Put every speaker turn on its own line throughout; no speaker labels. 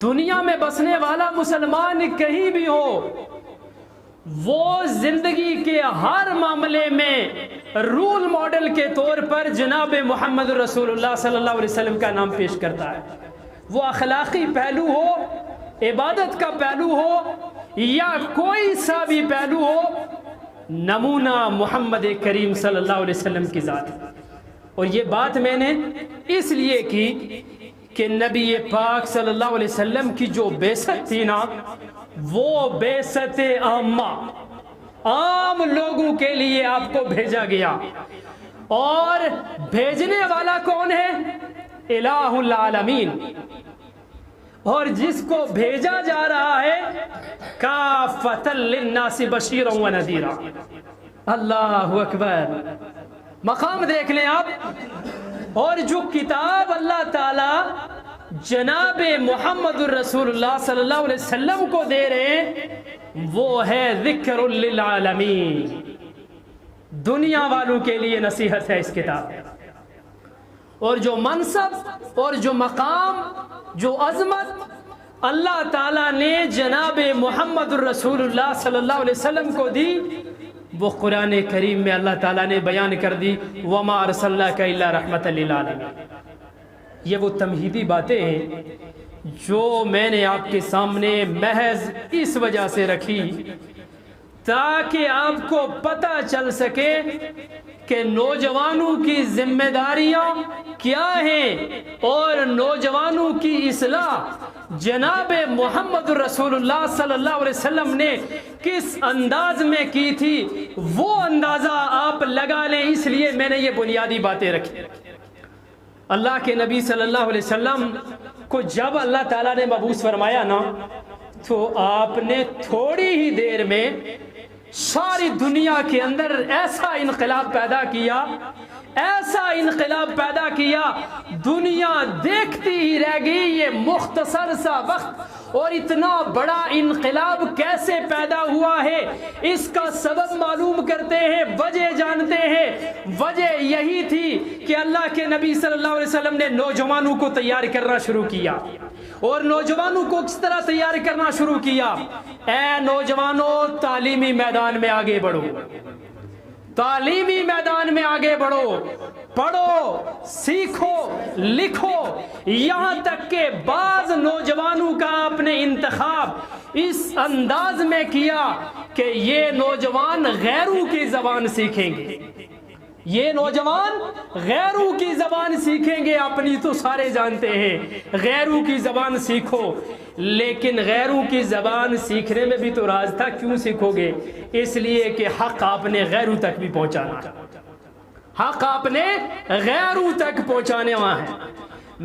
دنیا میں بسنے والا مسلمان کہیں بھی ہو، وہ زندگی کے ہر معاملے میں رول ماڈل کے طور پر جناب محمد رسول اللہ صلی اللہ علیہ وسلم کا نام پیش کرتا ہے۔ وہ اخلاقی پہلو ہو، عبادت کا پہلو ہو، یا کوئی سا بھی پہلو ہو، نمونہ محمد کریم صلی اللہ علیہ وسلم کی ذات ہے۔ اور یہ بات میں نے اس لیے کی کہ نبی پاک صلی اللہ علیہ وسلم کی جو بعثت تھی نا، وہ بعثت عامہ، عام لوگوں کے لیے آپ کو بھیجا گیا۔ اور بھیجنے والا کون ہے؟ الہ العالمین۔ اور جس کو بھیجا جا رہا ہے کافۃ للناس بشیرا و نذیرا۔ اللہ اکبر، مقام دیکھ لیں آپ۔ اور جو کتاب اللہ تعالی جناب محمد الرسول اللہ صلی اللہ علیہ وسلم کو دے رہے ہیں، وہ ہے ذکر للعالمین، دنیا والوں کے لیے نصیحت ہے اس کتاب۔ اور جو منصب اور جو مقام، جو عظمت اللہ تعالیٰ نے جناب محمد الرسول اللہ صلی اللہ علیہ وسلم کو دی، وہ قرآن کریم میں اللہ تعالیٰ نے بیان کر دی، وَمَا أَرْسَلْنَاكَ إِلَّا رَحْمَةً لِّلْعَالَمِينَ۔ یہ وہ تمہیدی باتیں ہیں جو میں نے آپ کے سامنے محض اس وجہ سے رکھی تاکہ آپ کو پتہ چل سکے کہ نوجوانوں کی ذمہ داریاں کیا ہیں، اور نوجوانوں کی اصلاح جناب محمد رسول اللہ صلی اللہ علیہ وسلم نے کس انداز میں کی تھی، وہ اندازہ آپ لگا لیں۔ اس لیے میں نے یہ بنیادی باتیں رکھی۔ اللہ کے نبی صلی اللہ علیہ وسلم کو جب اللہ تعالیٰ نے مبعوث فرمایا نا، تو آپ نے تھوڑی ہی دیر میں ساری دنیا کے اندر ایسا انقلاب پیدا کیا، ایسا انقلاب پیدا کیا، دنیا دیکھتی ہی رہ گئی یہ مختصر سا وقت۔ اور اتنا بڑا انقلاب کیسے پیدا ہوا ہے، اس کا سبب معلوم کرتے ہیں، وجہ جانتے ہیں۔ وجہ یہی تھی کہ اللہ کے نبی صلی اللہ علیہ وسلم نے نوجوانوں کو تیار کرنا شروع کیا۔ اور نوجوانوں کو کس طرح تیار کرنا شروع کیا؟ اے نوجوانوں، تعلیمی میدان میں آگے بڑھو، تعلیمی میدان میں آگے بڑھو، پڑھو، سیکھو، لکھو۔ یہاں تک کہ بعض نوجوانوں کا آپ نے انتخاب اس انداز میں کیا کہ یہ نوجوان غیروں کی زبان سیکھیں گے، یہ نوجوان غیروں کی زبان سیکھیں گے۔ اپنی تو سارے جانتے ہیں، غیروں کی زبان سیکھو، لیکن غیروں کی زبان سیکھنے میں بھی تو راز تھا، کیوں سیکھو گے؟ اس لیے کہ حق آپ نے غیروں تک بھی پہنچانا، حق آپ نے غیروں تک پہنچانے وہاں ہے۔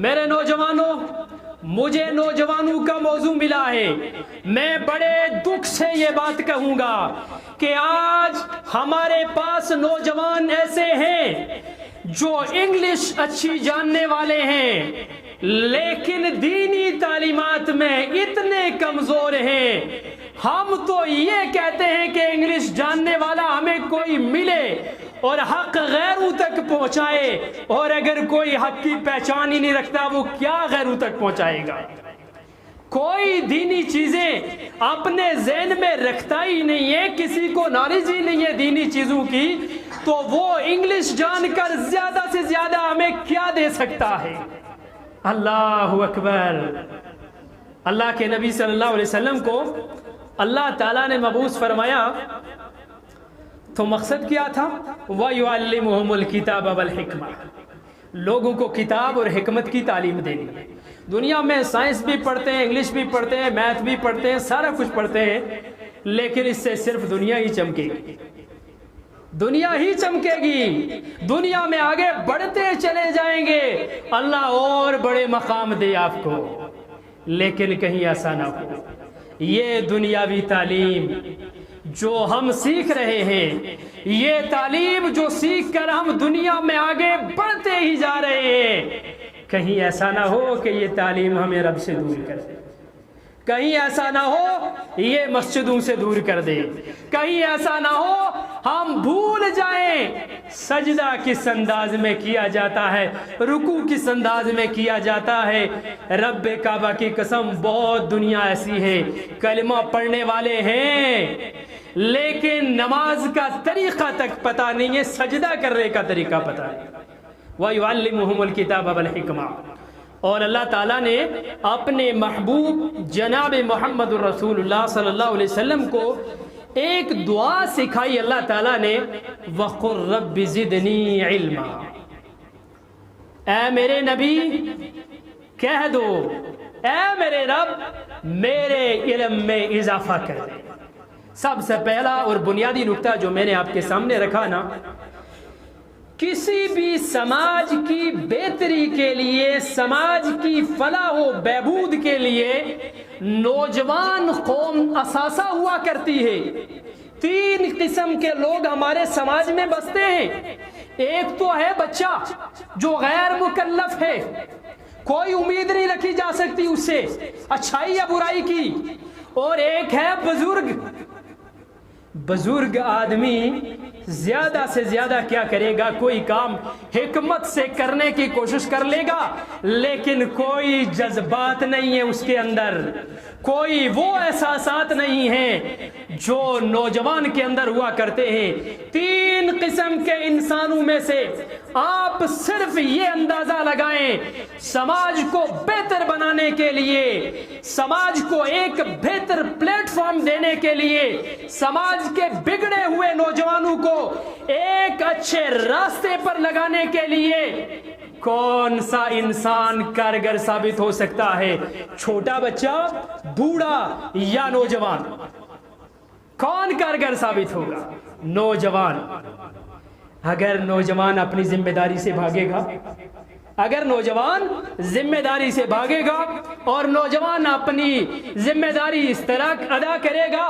میرے نوجوانوں، مجھے نوجوانوں کا موضوع ملا ہے، میں بڑے دکھ سے یہ بات کہوں گا کہ آج ہمارے پاس نوجوان ایسے ہیں جو انگلش اچھی جاننے والے ہیں، لیکن دینی تعلیمات میں اتنے کمزور ہیں۔ ہم تو یہ کہتے ہیں کہ انگلش جاننے والا ہمیں کوئی ملے اور حق غیروں تک پہنچائے، اور اگر کوئی حق کی پہچان ہی نہیں رکھتا، وہ کیا غیروں تک پہنچائے گا؟ کوئی دینی چیزیں اپنے ذہن میں رکھتا ہی نہیں ہے، کسی کو نالج ہی نہیں ہے دینی چیزوں کی، تو وہ انگلش جان کر زیادہ سے زیادہ ہمیں کیا دے سکتا ہے؟ اللہ اکبر۔ اللہ کے نبی صلی اللہ علیہ وسلم کو اللہ تعالیٰ نے مبعوث فرمایا تو مقصد کیا تھا؟ وَيُعَلِّمُهُمُ الْكِتَابَ وَالْحِكْمَةَ، لوگوں کو کتاب اور حکمت کی تعلیم دینی۔ دنیا میں سائنس بھی پڑھتے ہیں، انگلش بھی پڑھتے ہیں، میتھ بھی پڑھتے ہیں، سارا کچھ پڑھتے ہیں، لیکن اس سے صرف دنیا ہی چمکے گی، دنیا ہی چمکے گی، دنیا میں آگے بڑھتے چلے جائیں گے، اللہ اور بڑے مقام دے آپ کو۔ لیکن کہیں ایسا نہ ہو، یہ دنیاوی تعلیم جو ہم سیکھ رہے ہیں، یہ تعلیم جو سیکھ کر ہم دنیا میں آگے بڑھتے ہی جا رہے ہیں، کہیں ایسا نہ ہو کہ یہ تعلیم ہمیں رب سے دور کر دے، کہیں ایسا نہ ہو یہ مسجدوں سے دور کر دے، کہیں ایسا نہ ہو ہم بھول جائیں سجدہ کس انداز میں کیا جاتا ہے، رکوع کس انداز میں کیا جاتا ہے۔ رب کعبہ کی قسم بہت دنیا ایسی ہے، کلمہ پڑھنے والے ہیں لیکن نماز کا طریقہ تک پتہ نہیں ہے، سجدہ کرنے کا طریقہ پتہ نہیں۔ وَيُعَلِّمُهُمُ الْكِتَابَ وَالْحِکْمَةَ، اور اللہ تعالیٰ نے اپنے محبوب جناب محمد الرسول اللہ صلی اللہ علیہ وسلم کو ایک دعا سکھائی اللہ تعالیٰ نے، وَقُلْ رَبِّ زِدْنِي عِلْمًا، اے میرے نبی کہہ دو اے میرے رب میرے علم میں اضافہ کر دے۔ سب سے پہلا اور بنیادی نقطہ جو میں نے آپ کے سامنے رکھا نا، کسی بھی سماج کی بہتری کے لیے، سماج کی فلاح و بہبود کے لیے نوجوان قوم اثاثہ ہوا کرتی ہے۔ تین قسم کے لوگ ہمارے سماج میں بستے ہیں۔ ایک تو ہے بچہ جو غیر مکلف ہے، کوئی امید نہیں رکھی جا سکتی اس سے اچھائی یا برائی کی، اور ایک ہے بزرگ آدمی زیادہ سے زیادہ کیا کرے گا، کوئی کام حکمت سے کرنے کی کوشش کر لے گا لیکن کوئی جذبات نہیں ہے اس کے اندر، کوئی وہ احساسات نہیں ہیں جو نوجوان کے اندر ہوا کرتے ہیں۔ تین قسم کے انسانوں میں سے آپ صرف یہ اندازہ لگائیں، سماج کو بہتر بنانے کے لیے، سماج کو ایک بہتر پلیٹ فارم دینے کے لیے، سماج کے بگڑے ہوئے نوجوانوں کو ایک اچھے راستے پر لگانے کے لیے کون سا انسان کارگر ثابت ہو سکتا ہے؟ چھوٹا بچہ، بوڑھا یا نوجوان؟ کون کارگر ثابت ہوگا؟ نوجوان۔ اگر نوجوان اپنی ذمہ داری سے بھاگے گا، اگر نوجوان ذمہ داری سے بھاگے گا اور نوجوان اپنی ذمہ داری اس طرح ادا کرے گا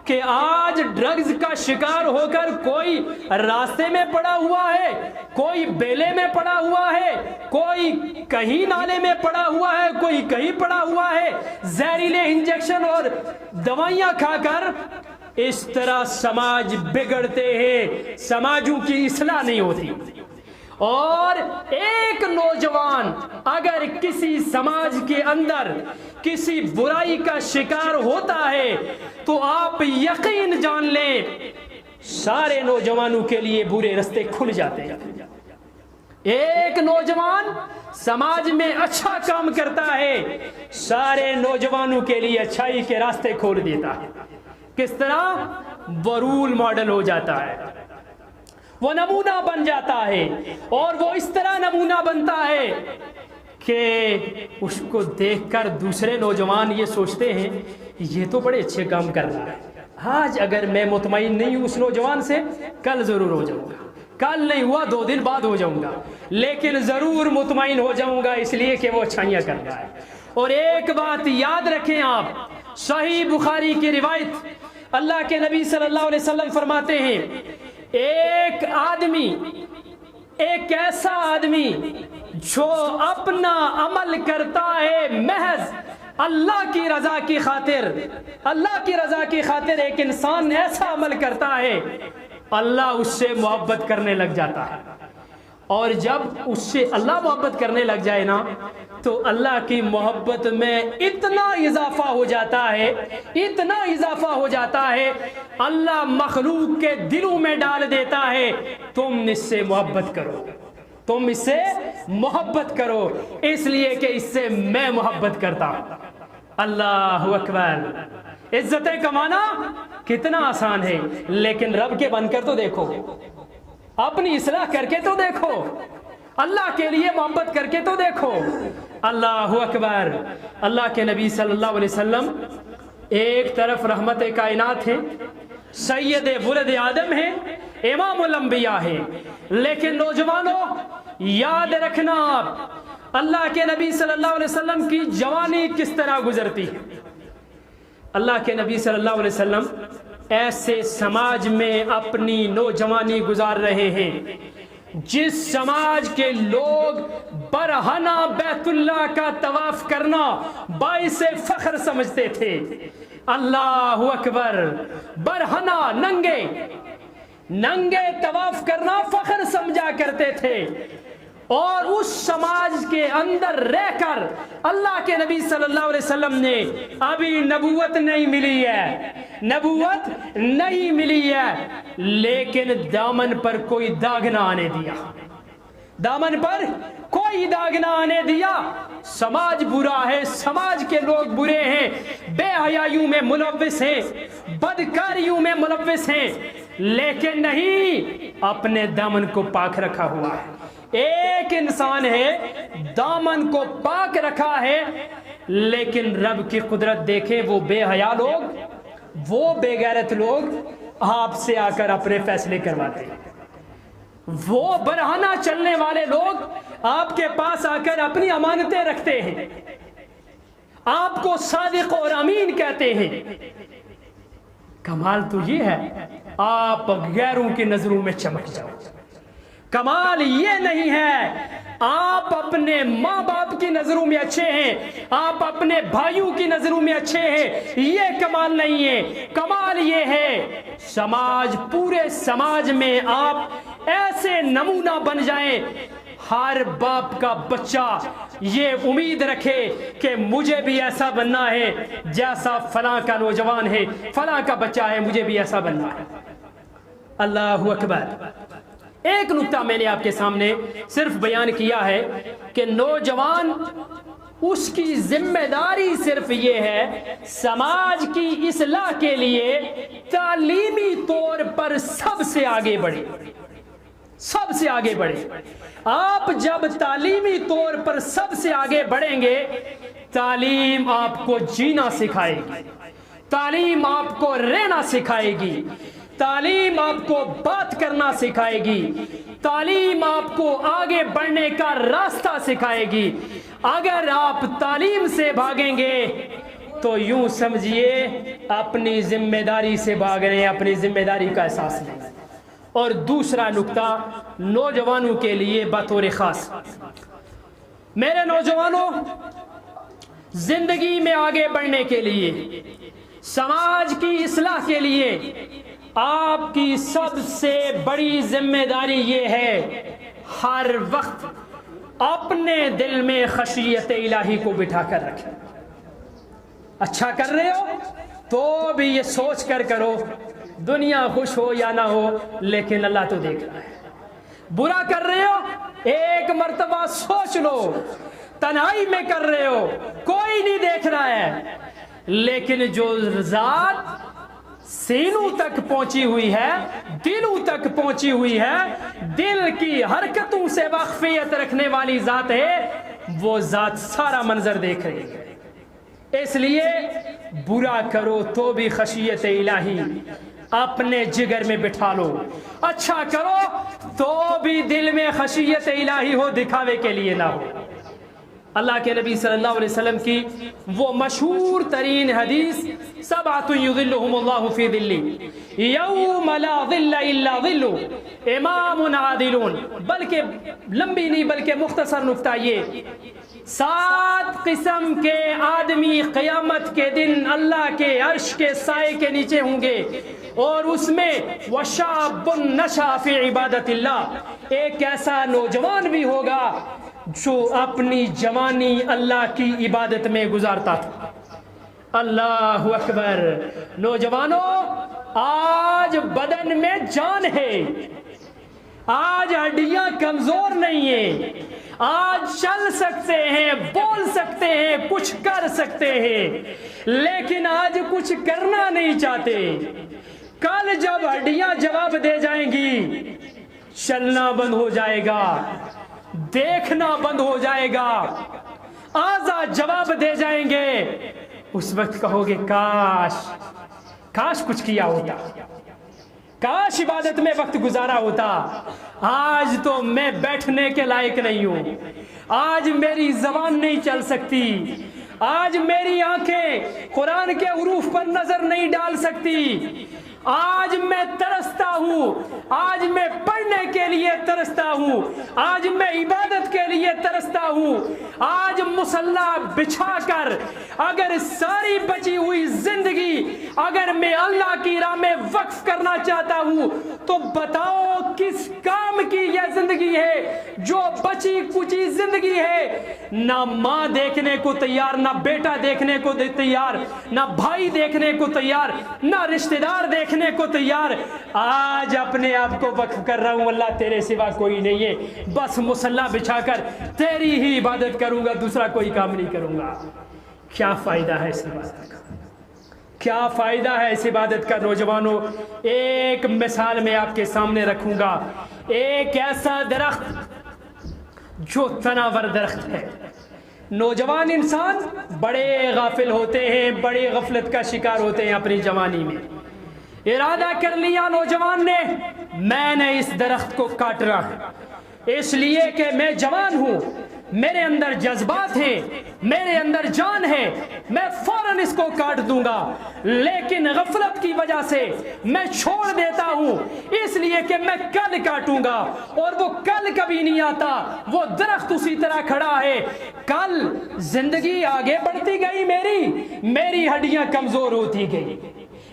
کہ آج ڈرگز کا شکار ہو کر کوئی راستے میں پڑا ہوا ہے، کوئی بیلے میں پڑا ہوا ہے، کوئی کہیں نالے میں پڑا ہوا ہے، کوئی کہیں پڑا ہوا ہے، زہریلے انجیکشن اور دوائیاں کھا کر، اس طرح سماج بگڑتے ہیں، سماجوں کی اصلاح نہیں ہوتی۔ اور ایک نوجوان اگر کسی سماج کے اندر کسی برائی کا شکار ہوتا ہے تو آپ یقین جان لیں سارے نوجوانوں کے لیے برے راستے کھل جاتے ہیں۔ ایک نوجوان سماج میں اچھا کام کرتا ہے، سارے نوجوانوں کے لیے اچھائی کے راستے کھول دیتا ہے۔ کس طرح؟ وہ رول ماڈل ہو جاتا ہے، وہ نمونہ بن جاتا ہے، اور وہ اس طرح نمونہ بنتا ہے کہ اس کو دیکھ کر دوسرے نوجوان یہ سوچتے ہیں یہ تو بڑے اچھے کام کر رہا ہے، آج اگر میں مطمئن نہیں ہوں اس نوجوان سے، کل ضرور ہو جاؤں گا، کل نہیں ہوا 2 دن بعد ہو جاؤں گا، لیکن ضرور مطمئن ہو جاؤں گا اس لیے کہ وہ اچھائیاں کر رہا ہے۔ اور ایک بات یاد رکھیں آپ، صحیح بخاری کی روایت، اللہ کے نبی صلی اللہ علیہ وسلم فرماتے ہیں ایک آدمی، ایک ایسا آدمی جو اپنا عمل کرتا ہے محض اللہ کی رضا کی خاطر، اللہ کی رضا کی خاطر ایک انسان ایسا عمل کرتا ہے، اللہ اس سے محبت کرنے لگ جاتا ہے، اور جب اس سے اللہ محبت کرنے لگ جائے نا تو اللہ کی محبت میں اتنا اضافہ ہو جاتا ہے، اتنا اضافہ ہو جاتا ہے، اللہ مخلوق کے دلوں میں ڈال دیتا ہے تم اس سے محبت کرو، تم اس سے محبت کرو، اس لیے کہ اس سے میں محبت کرتا ہوں۔ اللہ اکبر۔ عزتیں کمانا کتنا آسان ہے، لیکن رب کے بن کر تو دیکھو، اپنی اصلاح کر کے تو دیکھو، اللہ کے لیے محبت کر کے تو دیکھو۔ اللہ اکبر۔ اللہ کے نبی صلی اللہ علیہ وسلم ایک طرف رحمت کائنات ہیں، سید ولد آدم ہیں، امام الانبیاء ہیں، لیکن نوجوانوں یاد رکھنا آپ، اللہ کے نبی صلی اللہ علیہ وسلم کی جوانی کس طرح گزرتی ہے۔ اللہ کے نبی صلی اللہ علیہ وسلم ایسے سماج میں اپنی نوجوانی گزار رہے ہیں جس سماج کے لوگ برہنہ بیت اللہ کا طواف کرنا باعث فخر سمجھتے تھے۔ اللہ اکبر۔ برہنہ، ننگے، ننگے طواف کرنا فخر سمجھا کرتے تھے، اور اس سماج کے اندر رہ کر اللہ کے نبی صلی اللہ علیہ وسلم نے ابھی نبوت نہیں ملی ہے، نبوت نہیں ملی ہے، لیکن دامن پر کوئی داغ نہ آنے دیا، دامن پر کوئی داغ نہ آنے دیا۔ سماج برا ہے، سماج کے لوگ برے ہیں، بے حیائیوں میں ملوث ہیں، بدکاریوں میں ملوث ہیں، لیکن نہیں، اپنے دامن کو پاک رکھا ہوا ہے۔ ایک انسان ہے دامن کو پاک رکھا ہے، لیکن رب کی قدرت دیکھیں، وہ بے حیا لوگ، وہ بے غیرت لوگ آپ سے آ کر اپنے فیصلے کرواتے ہیں، وہ برہنہ چلنے والے لوگ آپ کے پاس آ کر اپنی امانتیں رکھتے ہیں، آپ کو صادق اور امین کہتے ہیں۔ کمال تو یہ ہے آپ غیروں کی نظروں میں چمک جاؤ، کمال یہ نہیں ہے آپ اپنے ماں باپ کی نظروں میں اچھے ہیں، آپ اپنے بھائیوں کی نظروں میں اچھے ہیں، یہ کمال نہیں ہے۔ کمال یہ ہے سماج، پورے سماج میں آپ ایسے نمونہ بن جائیں، ہر باپ کا بچہ یہ امید رکھے کہ مجھے بھی ایسا بننا ہے جیسا فلاں کا نوجوان ہے، فلاں کا بچہ ہے، مجھے بھی ایسا بننا ہے۔ اللہ اکبر۔ ایک نکتہ میں نے آپ کے سامنے صرف بیان کیا ہے کہ نوجوان، اس کی ذمہ داری صرف یہ ہے سماج کی اصلاح کے لیے تعلیمی طور پر سب سے آگے بڑھے، سب سے آگے بڑھے۔ آپ جب تعلیمی طور پر سب سے آگے بڑھیں گے، تعلیم آپ کو جینا سکھائے گی، تعلیم آپ کو رہنا سکھائے گی، تعلیم آپ کو بات کرنا سکھائے گی، تعلیم آپ کو آگے بڑھنے کا راستہ سکھائے گی۔ اگر آپ تعلیم سے بھاگیں گے تو یوں سمجھیے اپنی ذمہ داری سے بھاگ رہے ہیں، اپنی ذمہ داری کا احساس نہیں۔ اور دوسرا نکتہ نوجوانوں کے لیے بطور خاص، میرے نوجوانوں، زندگی میں آگے بڑھنے کے لیے، سماج کی اصلاح کے لیے آپ کی سب سے بڑی ذمہ داری یہ ہے ہر وقت اپنے دل میں خشیت الہی کو بٹھا کر رکھیں۔ اچھا کر رہے ہو تو بھی یہ سوچ کر کرو، دنیا خوش ہو یا نہ ہو لیکن اللہ تو دیکھ رہا ہے۔ برا کر رہے ہو ایک مرتبہ سوچ لو، تنہائی میں کر رہے ہو، کوئی نہیں دیکھ رہا ہے، لیکن جو ذات سینوں تک پہنچی ہوئی ہے، دلوں تک پہنچی ہوئی ہے، دل کی حرکتوں سے واقفیت رکھنے والی ذات ہے، وہ ذات سارا منظر دیکھ رہی ہے۔ اس لیے برا کرو تو بھی خشیت الہی اپنے جگر میں بٹھا لو، اچھا کرو تو بھی دل میں خشیت الہی ہو، دکھاوے کے لیے نہ ہو۔ اللہ کے نبی صلی اللہ علیہ وسلم کی وہ مشہور ترین حدیث، سبعۃ یظلھم اللہ فی ظلہ یوم لا ظل الا ظلہ، امام عادل، بلکہ لمبی نہیں بلکہ مختصر نکتہ یہ، 7 قسم کے آدمی قیامت کے دن اللہ کے عرش کے سائے کے نیچے ہوں گے، اور اس میں وشاب نشأ فی عبادت اللہ، ایک ایسا نوجوان بھی ہوگا جو اپنی جوانی اللہ کی عبادت میں گزارتا تھا۔ اللہ اکبر۔ نوجوانوں، آج بدن میں جان ہے، آج ہڈیاں کمزور نہیں ہیں، آج چل سکتے ہیں، بول سکتے ہیں، کچھ کر سکتے ہیں، لیکن آج کچھ کرنا نہیں چاہتے۔ کل جب ہڈیاں جواب دے جائیں گی، چلنا بند ہو جائے گا، دیکھنا بند ہو جائے گا، اعضاء جواب دے جائیں گے، اس وقت کہو گے کاش کچھ کیا ہوتا، کاش عبادت میں وقت گزارا ہوتا۔ آج تو میں بیٹھنے کے لائق نہیں ہوں، آج میری زبان نہیں چل سکتی، آج میری آنکھیں قرآن کے حروف پر نظر نہیں ڈال سکتی، آج میں ترستا ہوں، آج میں پڑھنے کے لیے ترستا ہوں، آج میں عبادت کے لیے ترستا ہوں۔ آج مصلی بچھا کر اگر ساری بچی ہوئی زندگی اگر میں اللہ کی راہ میں وقف کرنا چاہتا ہوں تو بتاؤ کس کام کی یہ زندگی ہے جو بچی کچی زندگی ہے؟ نہ ماں دیکھنے کو تیار، نہ بیٹا دیکھنے کو تیار، نہ بھائی دیکھنے کو تیار، نہ رشتہ دار دیکھنے کو تیار۔ آج اپنے آپ کو وقف کر رہا ہوں، اللہ تیرے سوا کوئی نہیں ہے، بس مصلی بچھا کر تیری ہی عبادت کروں گا، دوسرا کوئی کام نہیں کروں گا۔ کیا فائدہ ہے اس عبادت کا؟ کیا فائدہ ہے اس عبادت کا؟ نوجوانوں، ایک مثال میں آپ کے سامنے رکھوں گا، ایک ایسا درخت جو تناور درخت ہے۔ نوجوان انسان بڑے غافل ہوتے ہیں، بڑی غفلت کا شکار ہوتے ہیں اپنی جوانی میں۔ ارادہ کر لیا نوجوان نے، میں نے اس درخت کو کاٹنا ہے، اس لیے کہ میں جوان ہوں، میرے اندر جذبات ہیں، میرے اندر جان ہے، میں فوراً اس کو کاٹ دوں گا، لیکن غفلت کی وجہ سے میں چھوڑ دیتا ہوں، اس لیے کہ میں کل کاٹوں گا، اور وہ کل کبھی نہیں آتا، وہ درخت اسی طرح کھڑا ہے۔ کل زندگی آگے بڑھتی گئی، میری ہڈیاں کمزور ہوتی گئی،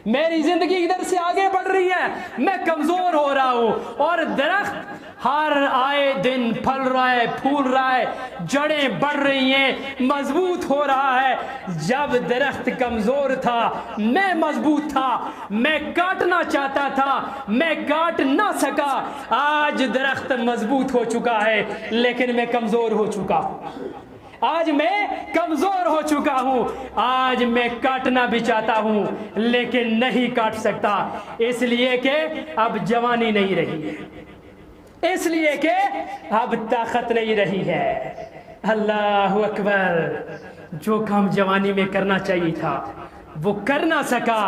میری زندگی ادھر سے آگے بڑھ رہی ہے، میں کمزور ہو رہا ہوں، اور درخت ہر آئے دن پھل رہا ہے، پھول رہا ہے، جڑیں بڑھ رہی ہیں، مضبوط ہو رہا ہے۔ جب درخت کمزور تھا، میں مضبوط تھا، میں کاٹنا چاہتا تھا، میں کاٹ نہ سکا۔ آج درخت مضبوط ہو چکا ہے لیکن میں کمزور ہو چکا ہوں، آج میں کمزور ہو چکا ہوں، آج میں کاٹنا بھی چاہتا ہوں لیکن نہیں کاٹ سکتا، اس لیے کہ اب جوانی نہیں رہی ہے، اس لیے کہ اب طاقت نہیں رہی ہے۔ اللہ اکبر! جو کام جوانی میں کرنا چاہیے تھا وہ کر نہ سکا،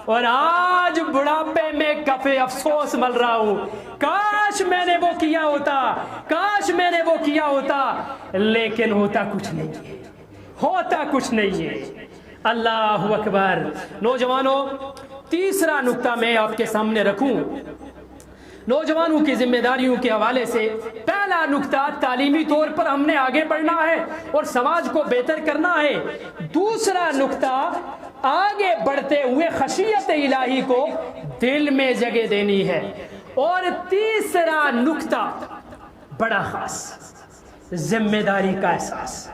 اور آج بڑھاپے میں کفے افسوس مل رہا ہوں، کاش میں نے وہ کیا ہوتا، کاش میں نے وہ کیا ہوتا، لیکن ہوتا کچھ نہیں ہے، ہوتا کچھ نہیں ہے۔ اللہ اکبر! نوجوانوں، تیسرا نقطہ میں آپ کے سامنے رکھوں نوجوانوں کی ذمہ داریوں کے حوالے سے۔ پہلا نقطہ، تعلیمی طور پر ہم نے آگے بڑھنا ہے اور سماج کو بہتر کرنا ہے۔ دوسرا نقطہ، آگے بڑھتے ہوئے خشیت الہی کو دل میں جگہ دینی ہے۔ اور تیسرا نقطہ بڑا خاص، ذمہ داری کا احساس۔